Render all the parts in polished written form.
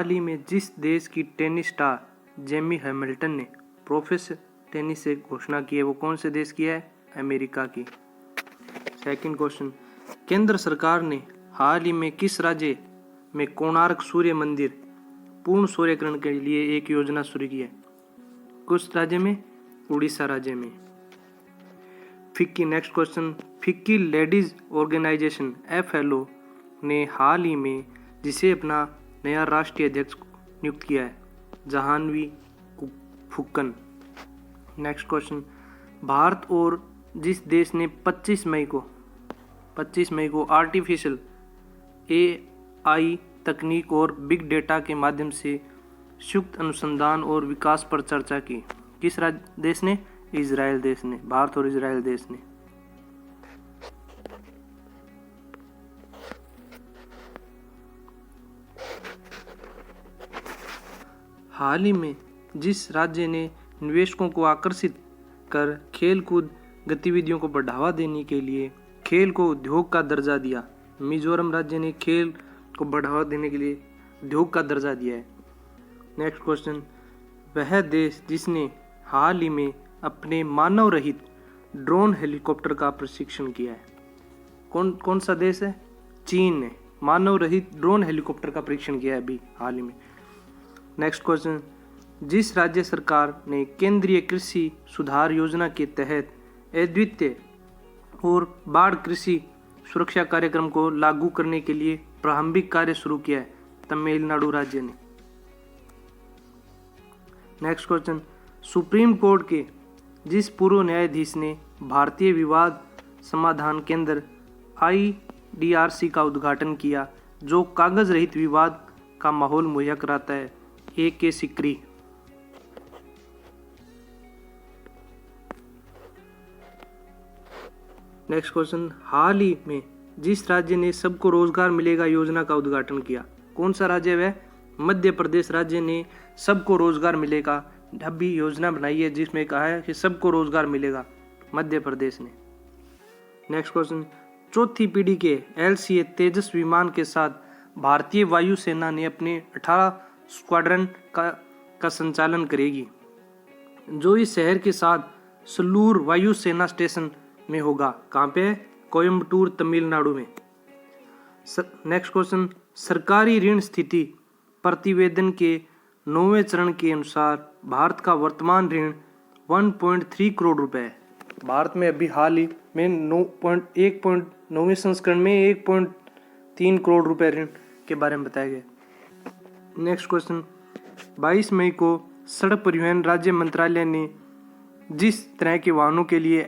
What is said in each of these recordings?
हाल ही में जिस देश की टेनिस स्टार जेमी हैमिल्टन ने प्रोफेशनल टेनिस से घोषणा की है वो कौन से देश की है? अमेरिका की। सेकंड क्वेश्चन, केंद्र सरकार ने हाल ही में किस राज्य में कोणार्क सूर्य मंदिर पूर्ण सूर्यग्रहण के लिए एक योजना शुरू की है? किस राज्य में? उड़ीसा राज्य में। FICCI. Next question, FICCI ladies organisation FLO ने हाल ही में जिसे अपना नया राष्ट्रीय अध्यक्ष नियुक्त किया है? जहानवी फुक्कन। नेक्स्ट क्वेश्चन, भारत और जिस देश ने 25 मई को आर्टिफिशियल AI तकनीक और बिग डेटा के माध्यम से संयुक्त अनुसंधान और विकास पर चर्चा की? किस देश ने? इजराइल देश ने। भारत और इजराइल देश ने। हाल ही में जिस राज्य ने निवेशकों को आकर्षित कर खेलकूद गतिविधियों को बढ़ावा देने के लिए खेल को उद्योग का दर्जा दिया? मिजोरम राज्य ने खेल को बढ़ावा देने के लिए उद्योग का दर्जा दिया है। नेक्स्ट क्वेश्चन, वह देश जिसने हाल ही में अपने मानव रहित ड्रोन हेलीकॉप्टर का प्रशिक्षण किया है? कौन सा देश है? चीन ने मानव रहित ड्रोन हेलीकॉप्टर का परीक्षण किया है अभी हाल ही में। नेक्स्ट क्वेश्चन, जिस राज्य सरकार ने केंद्रीय कृषि सुधार योजना के तहत अद्वितीय और बाढ़ कृषि सुरक्षा कार्यक्रम को लागू करने के लिए प्रारंभिक कार्य शुरू किया है? तमिलनाडु राज्य ने। नेक्स्ट क्वेश्चन, सुप्रीम कोर्ट के जिस पूर्व न्यायाधीश ने भारतीय विवाद समाधान केंद्र IDRC का उद्घाटन किया जो कागज रहित विवाद का माहौल मुहैया कराता है? AK सिकरी। नेक्स्ट क्वेश्चन, हाल ही में जिस राज्य ने सबको रोजगार मिलेगा योजना का उद्घाटन किया? कौन सा राज्य है? मध्य प्रदेश राज्य ने सबको रोजगार मिलेगा अभी योजना बनाई है जिसमें कहा है कि सबको रोजगार मिलेगा, मध्य प्रदेश ने। नेक्स्ट क्वेश्चन, चौथी पीढ़ी के LCA तेजस विमान के साथ भारतीय वायुसेना ने अपने 18 स्क्वाड्रन का संचालन करेगी जो इस शहर के साथ सलूर वायुसेना स्टेशन में होगा। कहाँ पे है? कोयम्बटूर तमिलनाडु में। नेक्स्ट क्वेश्चन, सरकारी ऋण स्थिति प्रतिवेदन के 9वें चरण के अनुसार भारत का वर्तमान ऋण 1.3 करोड़ रुपए है। भारत में अभी हाल ही में 9वें संस्करण में 1.3 करोड़ रुपए ऋण के बारे में बताया गया। नेक्स्ट क्वेश्चन, 22 मई को सड़क परिवहन राज्य मंत्रालय ने जिस तरह के वाहनों के लिए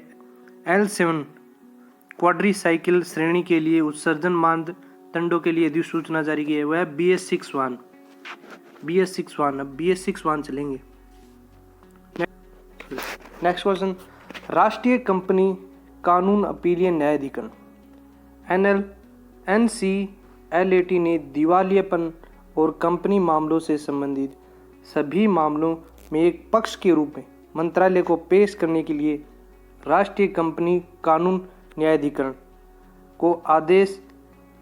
L7 क्वाड्रीसाइकिल श्रेणी के लिए उत्सर्जन मानदंडों के लिए अधिसूचना जारी की है वह BS6 वाहन। अब BS6 वाहन चलेंगे। नेक्स्ट क्वेश्चन, राष्ट्रीय कंपनी कानून अपीलीय न्यायाधिकरण NCLAT ने दिवालियेपन और कंपनी मामलों से संबंधित सभी मामलों में एक पक्ष के रूप में मंत्रालय को पेश करने के लिए राष्ट्रीय कंपनी कानून न्यायाधिकरण को आदेश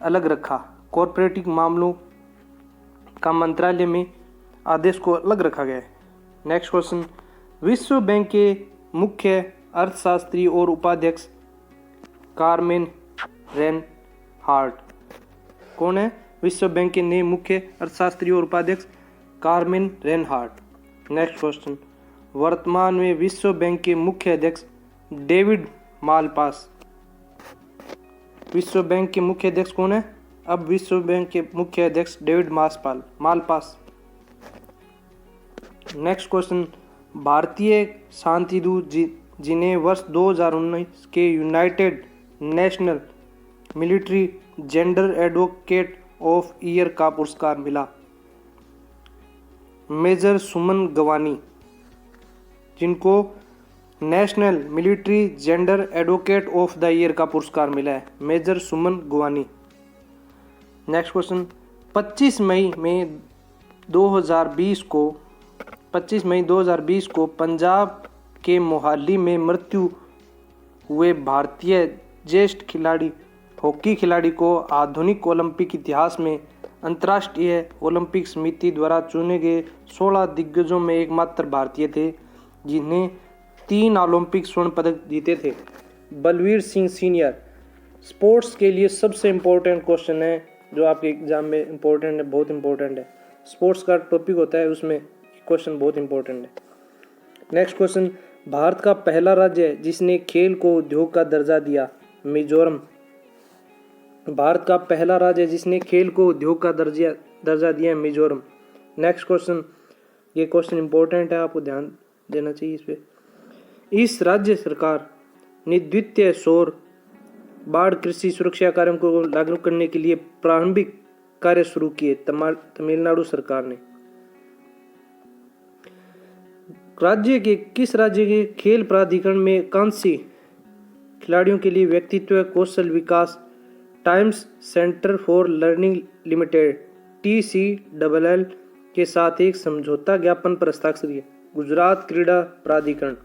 अलग रखा। कॉर्पोरेटिव मामलों का मंत्रालय में आदेश को अलग रखा गया है। नेक्स्ट क्वेश्चन, विश्व बैंक के मुख्य अर्थशास्त्री और उपाध्यक्ष कार्मेन रेनहार्ट कौन है? विश्व बैंक के नए मुख्य अर्थशास्त्री और उपाध्यक्ष कार्मेन रेनहार्ट। नेक्स्ट क्वेश्चन, वर्तमान में विश्व बैंक के मुख्य अध्यक्ष डेविड मालपास। विश्व बैंक के मुख्य अध्यक्ष कौन है? अब विश्व बैंक के मुख्य अध्यक्ष डेविड मालपास। नेक्स्ट क्वेश्चन, भारतीय शांतिदूत जिन्हें वर्ष 2019 के United national military gender advocate of year का पुरस्कार मिला? मेजर सुमन गवानी, जिनको national military gender advocate of the year का पुरस्कार मिला है, मेजर सुमन गवानी। नेक्स्ट क्वेश्चन, 25 मई 2020 को पंजाब के मोहाली में मृत्यु हुए भारतीय ज्येष्ठ हॉकी खिलाड़ी को आधुनिक ओलंपिक इतिहास में अंतर्राष्ट्रीय ओलंपिक समिति द्वारा चुने गए 16 दिग्गजों में एकमात्र भारतीय थे जिन्हें 3 ओलंपिक स्वर्ण पदक जीते थे। बलवीर सिंह सीनियर। स्पोर्ट्स के लिए सबसे इम्पोर्टेंट क्वेश्चन है जो आपके एग्जाम में इम्पोर्टेंट है, बहुत इम्पोर्टेंट है। स्पोर्ट्स का टॉपिक होता है उसमें क्वेश्चन बहुत इम्पोर्टेंट है। नेक्स्ट क्वेश्चन, भारत का पहला राज्य जिसने खेल को उद्योग का दर्जा दिया, मिजोरम। भारत का पहला राज्य जिसने खेल को उद्योग का दर्जा दिया, मिजोरम। नेक्स्ट क्वेश्चन, ये क्वेश्चन इंपॉर्टेंट है, आपको ध्यान देना चाहिए इस पे। इस राज्य सरकार ने द्वितीय सौर बाढ़ कृषि सुरक्षा कार्यक्रम को लागू करने के लिए प्रारंभिक कार्य शुरू किए, तमिलनाडु सरकार ने। किस राज्य के खेल प्राधिकरण में कांस्य खिलाड़ियों के लिए व्यक्तित्व कौशल विकास Times Centre for Learning Limited TCLL के साथ एक समझौता ज्ञापन पर हस्ताक्षर किया? गुजरात क्रीड़ा प्राधिकरण।